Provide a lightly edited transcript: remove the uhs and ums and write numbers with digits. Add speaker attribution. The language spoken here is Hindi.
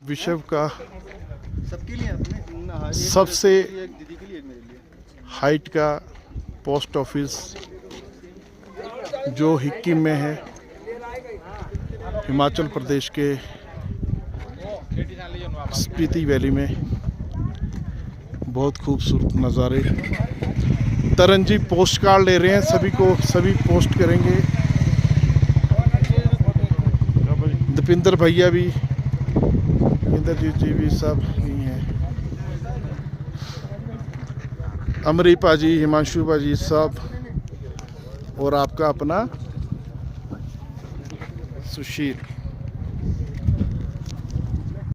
Speaker 1: विश्व का
Speaker 2: सबके लिए अपने
Speaker 1: सबसे
Speaker 2: एक दीदी के लिए एक मेरे लिए।
Speaker 1: हाइट का पोस्ट ऑफिस जो हिक्किम में है, हिमाचल प्रदेश के स्पीति वैली में। बहुत खूबसूरत नज़ारे। तरन जी पोस्ट कार्ड ले रहे हैं, सभी पोस्ट करेंगे। दीपिंदर भैया भी, इंद्रजीत जी भी सब नहीं है। अमरीपा जी, हिमांशु भाजी सब, और आपका अपना सुशील।